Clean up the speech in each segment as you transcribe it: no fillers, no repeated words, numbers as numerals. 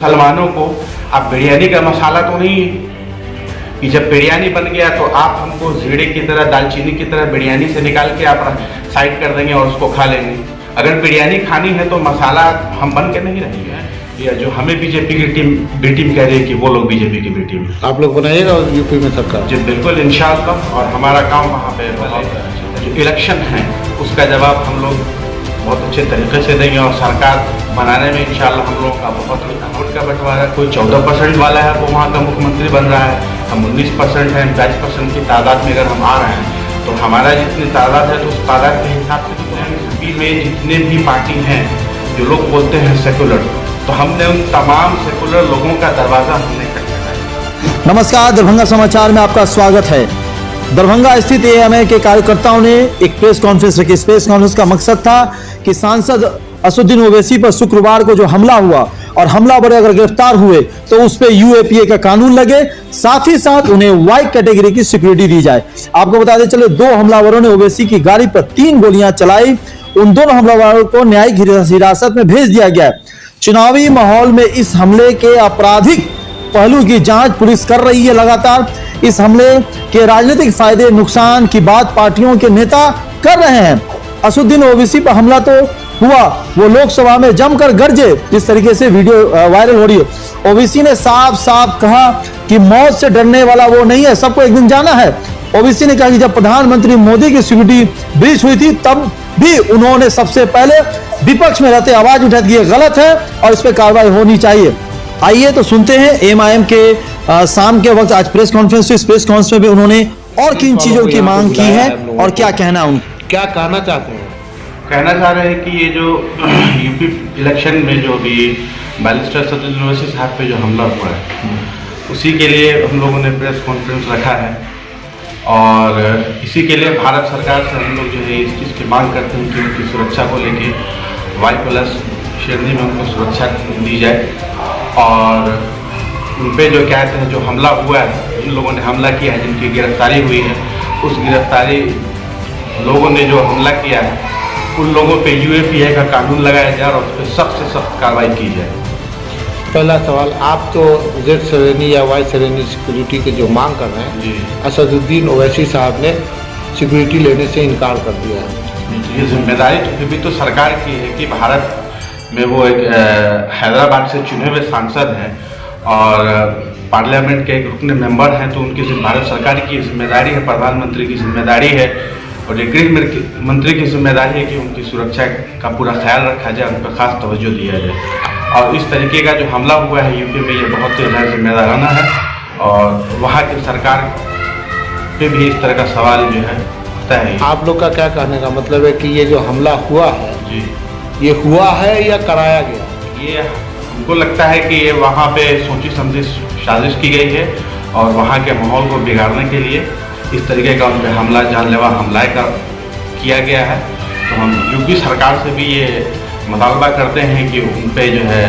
मुसलमानों को अब बिरयानी का मसाला तो नहीं है कि जब बिरयानी बन गया तो आप हमको जीरे की तरह दालचीनी की तरह बिरयानी से निकाल के आप साइड कर देंगे और उसको खा लेंगे। अगर बिरयानी खानी है तो मसाला हम बन के नहीं रहेंगे। या जो हमें बीजेपी की टीम बी टीम कह रही है कि वो लोग बीजेपी की बी टीम आप लोग बनाइएगा यूपी में सरकार? जी बिल्कुल इंशाअल्लाह। और हमारा काम वहाँ पे जो इलेक्शन है उसका जवाब हम लोग बहुत अच्छे तरीके से देंगे और सरकार बनाने में इंशाअल्लाह हम लोगों का बहुत वोट का बंटवारा कोई 14% वाला है वो वहाँ का मुख्यमंत्री बन रहा है, हम 19% हैं, 22% की तादाद में अगर हम आ रहे हैं तो हमारा जितनी तादाद है तो उस तादाद के हिसाब से यूपी में जितने भी पार्टी हैं जो लोग बोलते हैं सेकुलर, तो हमने उन तमाम सेकुलर लोगों का दरवाज़ा हमने खटखटाया। नमस्कार, दरभंगा समाचार में आपका स्वागत है। दरभंगा स्थित एएमआई के कार्यकर्ताओं ने एक प्रेस कॉन्फ्रेंस रखी। इस प्रेस कॉन्फ्रेंस का मकसद था कि सांसद असदुद्दीन ओवैसी पर शुक्रवार को जो हमला हुआ और हमलावर अगर गिरफ्तार हुए तो उस पर यूएपीए का कानून लगे, साथ ही साथ उन्हें वाई कैटेगरी की सिक्योरिटी दी जाए। आपको बताते चले 2 हमलावरों ने ओवैसी की गाड़ी पर 3 गोलियां चलाई। उन दोनों हमलावरों को न्यायिक हिरासत में भेज दिया गया है। चुनावी माहौल में इस हमले के आपराधिक पहलू की जांच पुलिस कर रही है। लगातार इस हमले के राजनीतिक फायदे नुकसान की बात पार्टियों के नेता कर रहे हैं। असदुद्दीन ओवैसी पर हमला तो हुआ, वो लोकसभा में जमकर गरजे, जिस तरीके से वीडियो वायरल हो रही है। ओवैसी ने साफ साफ कहा कि मौत से डरने वाला वो नहीं है, सबको एक दिन जाना है। ओवैसी ने कहा कि जब प्रधानमंत्री मोदी की सिक्योरिटी ब्रीच हुई थी तब भी उन्होंने सबसे पहले विपक्ष में रहते आवाज उठाई कि ये गलत है और इस पर कार्रवाई होनी चाहिए। आइए तो सुनते हैं एएमआईएम के शाम के वक्त आज प्रेस कॉन्फ्रेंस। इस प्रेस कॉन्फ्रेंस में भी उन्होंने और किन चीजों की मांग की है और क्या कहना उनका, क्या कहना चाहते हैं? कहना चाह रहे हैं कि ये जो यूपी इलेक्शन में जो भी बैरिस्टर असदुद्दीन ओवैसी साहब पे जो हमला हुआ है उसी के लिए हम लोगों ने प्रेस कॉन्फ्रेंस रखा है। और इसी के लिए भारत सरकार से हम लोग जो है इस चीज़ की मांग करते हैं कि उनकी सुरक्षा को लेके Y+ श्रेणी में उनको सुरक्षा दी जाए। और उन पर जो कहते हैं जो हमला हुआ है, जिन लोगों ने हमला किया है, जिनकी गिरफ्तारी हुई है, उस गिरफ्तारी लोगों ने जो हमला किया है उन लोगों पे यूएपीए का कानून लगाया जाए और उस पर सख्त से सख्त कार्रवाई की जाए। पहला सवाल, आप तो Z श्रेणी या Y श्रेणी सिक्योरिटी के जो मांग कर रहे हैं जी, असदुद्दीन ओवैसी साहब ने सिक्योरिटी लेने से इनकार कर दिया है। ये जिम्मेदारी तो भी तो सरकार की है कि भारत में वो एक हैदराबाद से चुने हुए सांसद हैं और पार्लियामेंट के एक रुकन मेंबर हैं, तो उनकी भारत सरकार की जिम्मेदारी है, प्रधानमंत्री की जिम्मेदारी है और गृह मंत्री की जिम्मेदारी है कि उनकी सुरक्षा का पूरा ख्याल रखा जाए, उन पर खास तवज्जो दिया जाए। और इस तरीके का जो हमला हुआ है यूपी में ये बहुत ही जिम्मेदाराना है और वहाँ की सरकार पे भी इस तरह का सवाल जो है होता है। आप लोग का क्या कहने का मतलब है कि ये जो हमला हुआ है जी, ये हुआ है या कराया गया? ये हमको लगता है कि ये वहाँ पे सोची समझी साजिश की गई है और वहाँ के माहौल को बिगाड़ने के लिए इस तरीके का उन पर हमला, जानलेवा हमला का किया गया है। तो हम यूपी सरकार से भी ये मुतालबा करते हैं कि उन पे जो है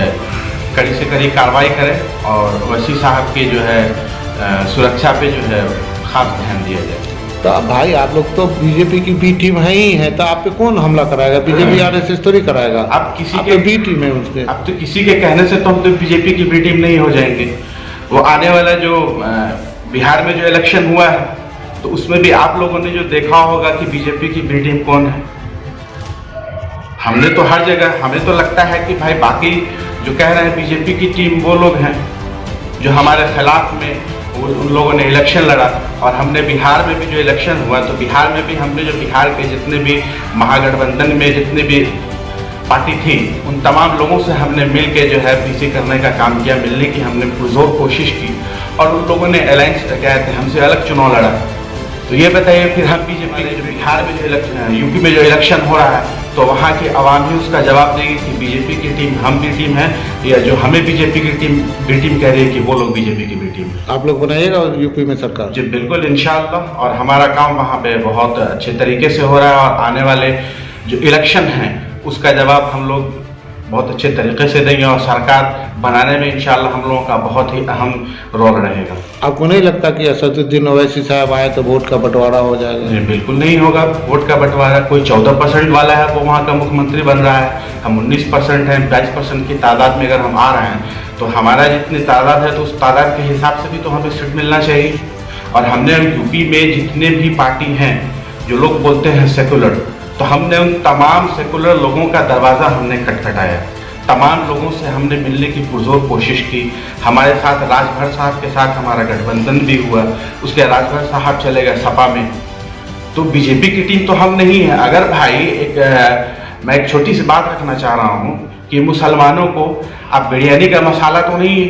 कड़ी से कड़ी कार्रवाई करें और ओवैसी साहब की जो है सुरक्षा पे जो है खास ध्यान दिया जाए। तो भाई आप लोग तो बीजेपी की बी टीम है ही है, तो आप पे कौन हमला कराएगा? बीजेपी RSS थोड़ी कराएगा। आप किसी आप के बी टीम है उसके। अब तो किसी के कहने से तो हम तो बीजेपी की बी टीम नहीं हो जाएंगे। वो आने वाला जो बिहार में जो इलेक्शन हुआ है तो उसमें भी आप लोगों ने जो देखा होगा कि बीजेपी की बी टीम कौन है। हमने तो हर जगह, हमें तो लगता है कि भाई बाकी जो कह रहे हैं बीजेपी की टीम वो लोग हैं जो हमारे खिलाफ में उन लोगों ने इलेक्शन लड़ा। और हमने बिहार में भी जो इलेक्शन हुआ तो बिहार में भी हमने जो बिहार के जितने भी महागठबंधन में जितने भी पार्टी थी उन तमाम लोगों से हमने मिल के जो है पीसी करने का काम किया, मिलने की हमने पुरजोर कोशिश की और उन लोगों ने अलायंस कहते हैं हमसे अलग चुनाव लड़ा। तो ये बताइए फिर हम बीजेपी जो बिहार में जो इलेक्शन, यूपी में जो इलेक्शन हो रहा है तो वहाँ की आवाम ही उसका जवाब देगी कि बीजेपी की टीम हम भी टीम है या जो हमें बीजेपी की टीम बी टीम कह रही है कि वो लोग बीजेपी की बी टीम है। आप लोग बनाइएगा यूपी में सरकार? जी बिल्कुल इंशाअल्लाह। और हमारा काम वहाँ पे बहुत अच्छे तरीके से हो रहा है और आने वाले जो इलेक्शन हैं उसका जवाब हम लोग बहुत अच्छे तरीके से देंगे और सरकार बनाने में इंशाअल्लाह हम लोगों का बहुत ही अहम रोल रहेगा। आपको नहीं लगता कि असदुद्दीन ओवैसी साहब आए तो वोट का बंटवारा हो जाएगा? जी बिल्कुल नहीं होगा वोट का बंटवारा। कोई 14% वाला है वो वहाँ का मुख्यमंत्री बन रहा है, हम 19% हैं, 22% की तादाद में अगर हम आ रहे हैं तो हमारा जितनी तादाद है तो उस तादाद के हिसाब से भी तो हमें सीट मिलना चाहिए। और हमने यूपी में जितने भी पार्टी हैं जो लोग बोलते हैं सेकुलर, तो हमने उन तमाम सेकुलर लोगों का दरवाज़ा हमने खटखटाया, तमाम लोगों से हमने मिलने की पुरजोर कोशिश की। हमारे साथ राजभर साहब के साथ हमारा गठबंधन भी हुआ, उसके राजभर साहब चले गए सपा में। तो बीजेपी की टीम तो हम नहीं है। अगर भाई मैं एक छोटी सी बात रखना चाह रहा हूँ कि मुसलमानों को आप बिरयानी का मसाला तो नहीं है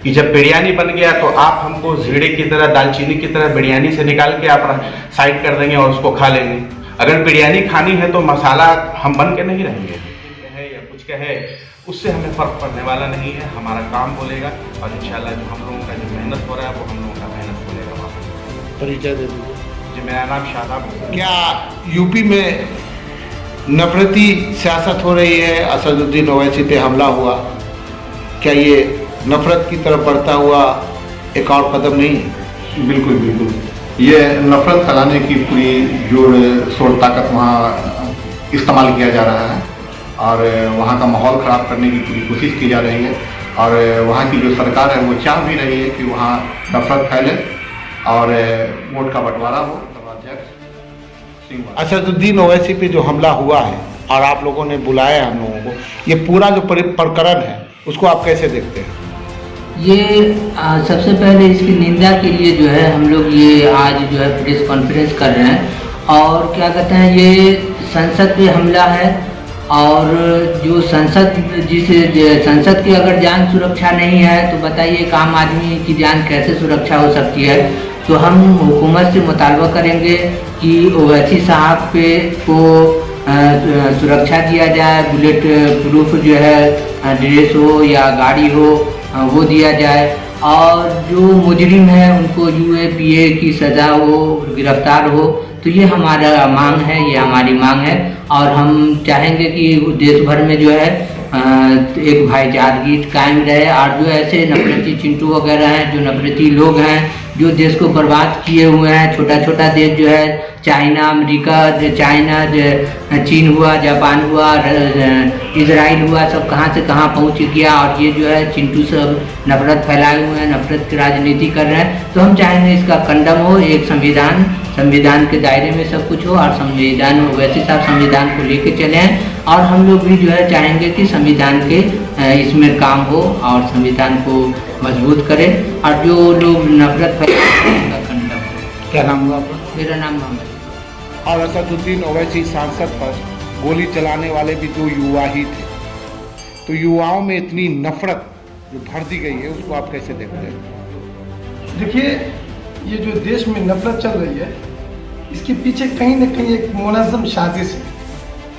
कि जब बिरयानी बन गया तो आप हमको जीरे की तरह, दालचीनी की तरह बिरयानी से निकाल के आप साइड कर देंगे और उसको खा लेंगे। अगर बिरयानी खानी है तो मसाला हम बन के नहीं रहेंगे या कुछ कहे, उससे हमें फ़र्क पड़ने वाला नहीं है। हमारा काम बोलेगा और इंशाल्लाह जो हम लोगों का जो मेहनत हो रहा है वो हम लोगों का मेहनत बोलेगा। वहाँ परिचय दे दीजिए। जी, मेरा नाम शादाब है। क्या यूपी में नफरती सियासत हो रही है? असदुद्दीन ओवैसी पे हमला हुआ, क्या ये नफरत की तरफ बढ़ता हुआ एक और कदम नहीं है? बिल्कुल बिल्कुल, ये नफरत फैलाने की पूरी जोड़ शोर ताकत वहाँ इस्तेमाल किया जा रहा है और वहाँ का माहौल ख़राब करने की पूरी कोशिश की जा रही है। और वहाँ की जो सरकार है वो चाह भी रही है कि वहाँ नफरत फैले और वोट का बंटवारा हो। असदुद्दीन ओवैसी पे जो हमला हुआ है और आप लोगों ने बुलाया हम लोगों को, ये पूरा जो प्रकरण है उसको आप कैसे देखते हैं? ये सबसे पहले इसकी निंदा के लिए जो है हम लोग ये आज जो है प्रेस कॉन्फ्रेंस कर रहे हैं। और क्या कहते हैं, ये संसद पे हमला है और जो संसद की अगर जान सुरक्षा नहीं है तो बताइए एक आम आदमी की जान कैसे सुरक्षा हो सकती है। तो हम हुकूमत से मुतालबा करेंगे कि ओवैसी साहब पे को सुरक्षा दिया जाए, बुलेट प्रूफ जो है ड्रेस हो या गाड़ी हो वो दिया जाए और जो मुजरिम है उनको UAPA की सज़ा हो, गिरफ्तार हो। तो ये हमारा मांग है, ये हमारी मांग है और हम चाहेंगे कि देश भर में जो है एक भाईचारगी कायम रहे और जो ऐसे नफरती चिंटू वगैरह हैं, जो नफरती लोग हैं, जो देश को बर्बाद किए हुए हैं, छोटा छोटा देश जो है चाइना, अमेरिका, चाइना, चीन हुआ, जापान हुआ, इजराइल हुआ, सब कहाँ से कहाँ पहुँच गया और ये जो है चिंटू सब नफरत फैलाए हुए हैं, नफरत की राजनीति कर रहे हैं। तो हम चाहेंगे इसका कंडम हो, एक संविधान के दायरे में सब कुछ हो और संविधान ओवैसी साहब संविधान को लेके चले हैं और हम लोग भी जो है चाहेंगे कि संविधान के इसमें काम हो और संविधान को मजबूत करें और जो लोग नफरत फैलाते हैं उनका कंडम हो। क्या नाम हुआ आपका? मेरा नाम मोहम्मद। और असदुद्दीन ओवैसी सांसद पर गोली चलाने वाले भी दो युवा ही थे, तो युवाओं में इतनी नफरत जो भर दी गई है उसको आप कैसे देखते हैं? देखिए, ये जो देश में नफरत चल रही है इसके पीछे कहीं न कहीं एक मुनज़्ज़म साजिश है।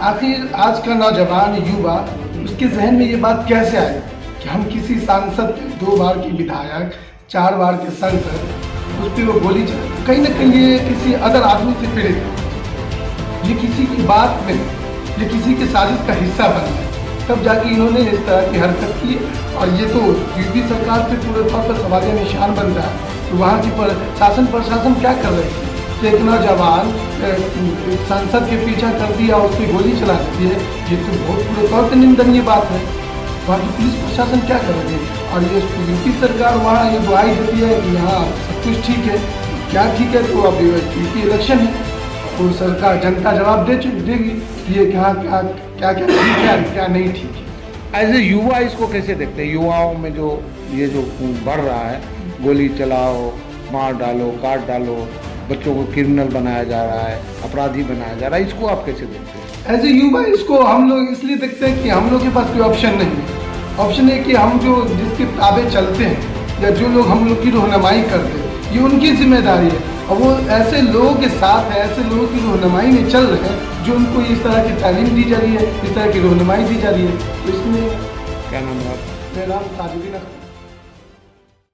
आखिर आज का नौजवान युवा उसके जहन में ये बात कैसे आई कि हम किसी सांसद 2 बार की विधायक, 4 बार के सांसद, उस पर वो गोली चलाते? कहीं न कहीं ये किसी अदर आदमी से पीड़ित है, ये किसी की बात में, ये किसी के साजिश का हिस्सा बन गया, तब जाके इन्होंने इस तरह की हरकत की। और ये तो यूपी सरकार पे पूरे तौर पर सवालिया निशान बन रहा है तो वहाँ की शासन प्रशासन क्या कर रहे थे कि एक नौजवान सांसद के पीछा कर दिया, उस पर गोली चला दी है। ये तो बहुत पूरे तौर पर निंदनीय बात है। वहाँ की पुलिस प्रशासन क्या कर रही है और ये यूपी सरकार वहाँ ये दुआई देती है कि यहाँ सब कुछ ठीक है। क्या ठीक है? तो अब यूपी इलेक्शन है तो सरकार, जनता जवाब देगी ये क्या क्या क्या क्या ठीक है, क्या नहीं ठीक है। एज ए युवा इसको कैसे देखते हैं? युवाओं में जो ये जो बढ़ रहा है, गोली चलाओ, मार डालो, काट डालो, बच्चों को क्रिमिनल बनाया जा रहा है, अपराधी बनाया जा रहा है, इसको आप कैसे देखते हैं? एज ए युवा इसको हम लोग इसलिए देखते हैं कि हम लोग के पास कोई ऑप्शन नहीं है। ऑप्शन है कि हम जो जिसके ताबे चलते हैं या जो लोग हम लोग की रहनुमाई करते हैं ये उनकी जिम्मेदारी है और वो ऐसे लोगों के साथ है, ऐसे लोगों की रहनुमाई में चल रहे हैं जो उनको इस तरह की तालीम दी जा रही है, इस तरह की रहनुमाई दी जा रही है। तो इसमें क्या नाम है आपका? मेरा नाम साजिदीन अख्तर।